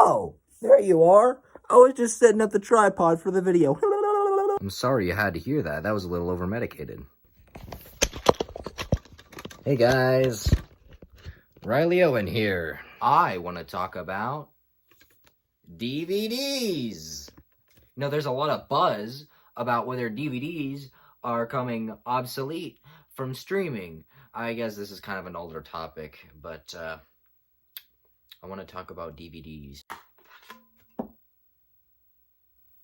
Oh, there you are. I was just setting up the tripod for the video. I'm sorry you had to hear that. That was a little over-medicated. Hey guys, Riley Owen here. I want to talk about DVDs. You know, there's a lot of buzz about whether DVDs are coming obsolete from streaming. I guess this is kind of an older topic, but I want to talk about DVDs.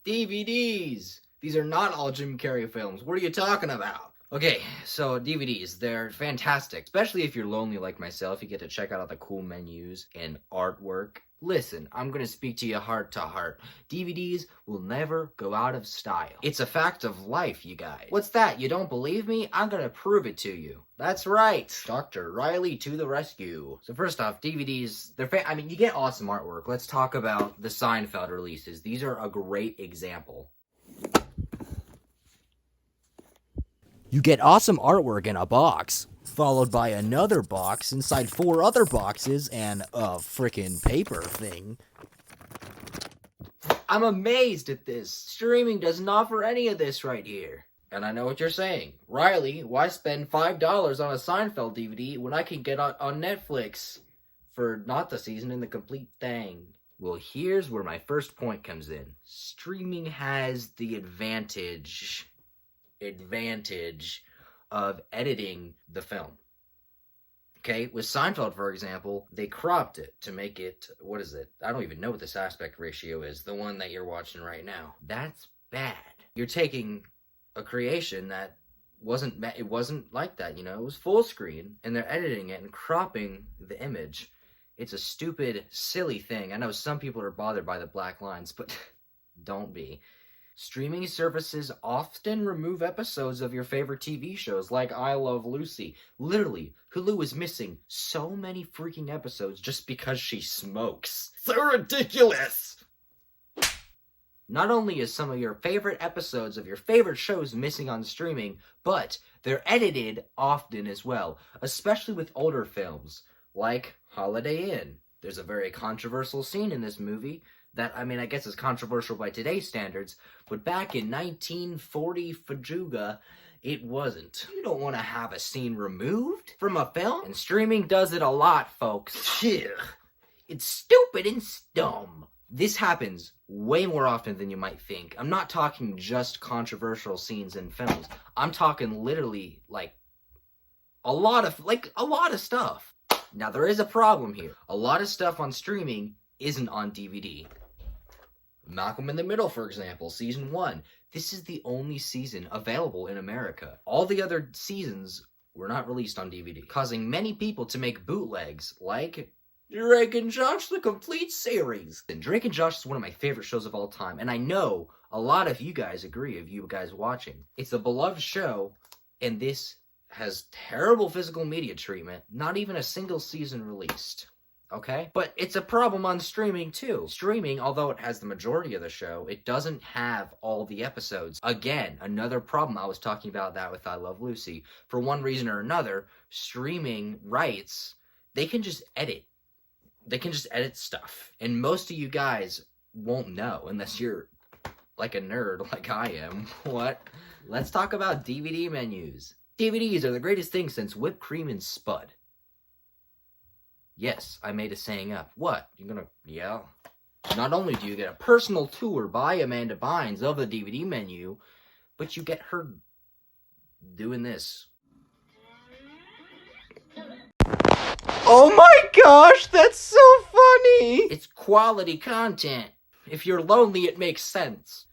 DVDs! These are not all Jim Carrey films. What are you talking about? Okay, so DVDs, they're fantastic. Especially if you're lonely like myself, you get to check out all the cool menus and artwork. Listen, I'm gonna speak to you heart to heart. DVDs will never go out of style. It's a fact of life, you guys. What's that? You don't believe me? I'm gonna prove it to you. That's right. Dr. Riley to the rescue. So first off, DVDs, I mean, you get awesome artwork. Let's talk about the Seinfeld releases. These are a great example. You get awesome artwork in a box, followed by another box inside 4 other boxes and a frickin' paper thing. I'm amazed at this. Streaming doesn't offer any of this right here. And I know what you're saying. Riley, why spend $5 on a Seinfeld DVD when I can get on Netflix for not the season and the complete thing? Well, here's where my first point comes in. Streaming has the advantage of editing the film. Okay, with Seinfeld, for example, they cropped it to make it, what is it? I don't even know what this aspect ratio is, the one that you're watching right now. That's bad. You're taking a creation that wasn't like that, you know? It was full screen, and they're editing it and cropping the image. It's a stupid, silly thing. I know some people are bothered by the black lines, but don't be. Streaming services often remove episodes of your favorite TV shows like I Love Lucy. Literally, Hulu is missing so many freaking episodes just because she smokes. So ridiculous! Not only is some of your favorite episodes of your favorite shows missing on streaming, but they're edited often as well, especially with older films, like Holiday Inn. There's a very controversial scene in this movie that, I mean, I guess is controversial by today's standards, but back in 1940 Fajuga, it wasn't. You don't want to have a scene removed from a film, and streaming does it a lot, folks. It's stupid and dumb. This happens way more often than you might think. I'm not talking just controversial scenes in films. I'm talking literally, like, a lot of stuff. Now, there is a problem here. A lot of stuff on streaming isn't on DVD. Malcolm in the Middle, for example, season 1. This is the only season available in America. All the other seasons were not released on DVD, causing many people to make bootlegs, like Drake and Josh, the complete series. And Drake and Josh is one of my favorite shows of all time, and I know a lot of you guys agree, of you guys watching. It's a beloved show, and this has terrible physical media treatment, not even a single season released. Okay? But it's a problem on streaming, too. Streaming, although it has the majority of the show, it doesn't have all the episodes. Again, another problem. I was talking about that with I Love Lucy. For one reason or another, streaming rights, they can just edit. They can just edit stuff. And most of you guys won't know unless you're like a nerd like I am. What? Let's talk about DVD menus. DVDs are the greatest thing since whipped cream and Spud. Yes, I made a saying up. What? You're gonna yell? Not only do you get a personal tour by Amanda Bynes of the DVD menu, but you get her doing this. Oh my gosh, that's so funny! It's quality content. If you're lonely, it makes sense.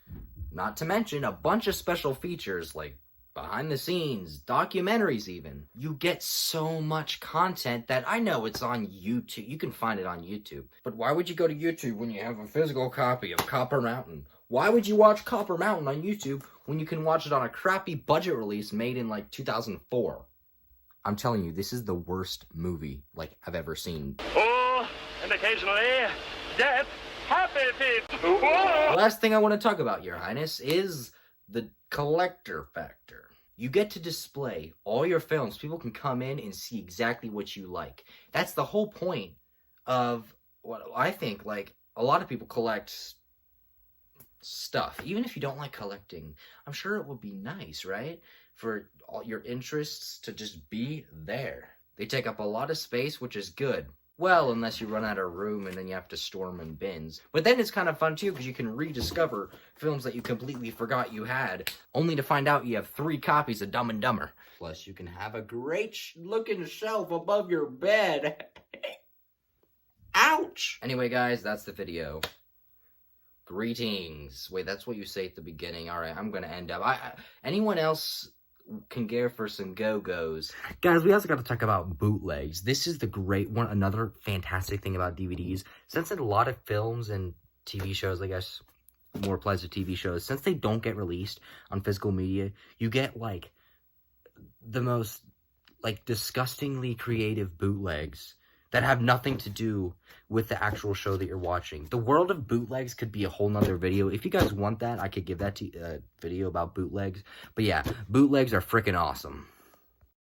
Not to mention a bunch of special features like behind the scenes, documentaries even. You get so much content that I know it's on YouTube. You can find it on YouTube. But why would you go to YouTube when you have a physical copy of Copper Mountain? Why would you watch Copper Mountain on YouTube when you can watch it on a crappy budget release made in like 2004? I'm telling you, this is the worst movie like I've ever seen. Oh, and occasionally, death, happy people. The last thing I want to talk about, Your Highness, is the collector factor. You get to display all your films. People can come in and see exactly what you like. That's the whole point of what I think, like, a lot of people collect stuff. Even if you don't like collecting, I'm sure it would be nice, right? For all your interests to just be there. They take up a lot of space, which is good. Well, unless you run out of room and then you have to store them in bins. But then it's kind of fun too, because you can rediscover films that you completely forgot you had, only to find out you have 3 copies of Dumb and Dumber. Plus, you can have a great looking shelf above your bed. Ouch! Anyway, guys, that's the video. Greetings. Wait, that's what you say at the beginning. Alright, I'm gonna end up. Anyone else can care for some go-go's? Guys, we also got to talk about bootlegs. This is the great one. Another fantastic thing about DVDs. Since a lot of films and TV shows, I guess, more applies to TV shows, since they don't get released on physical media, you get, like, the most, like, disgustingly creative bootlegs that have nothing to do with the actual show that you're watching. The world of bootlegs could be a whole nother video. If you guys want that, I could give that to video about bootlegs. But yeah, bootlegs are freaking awesome.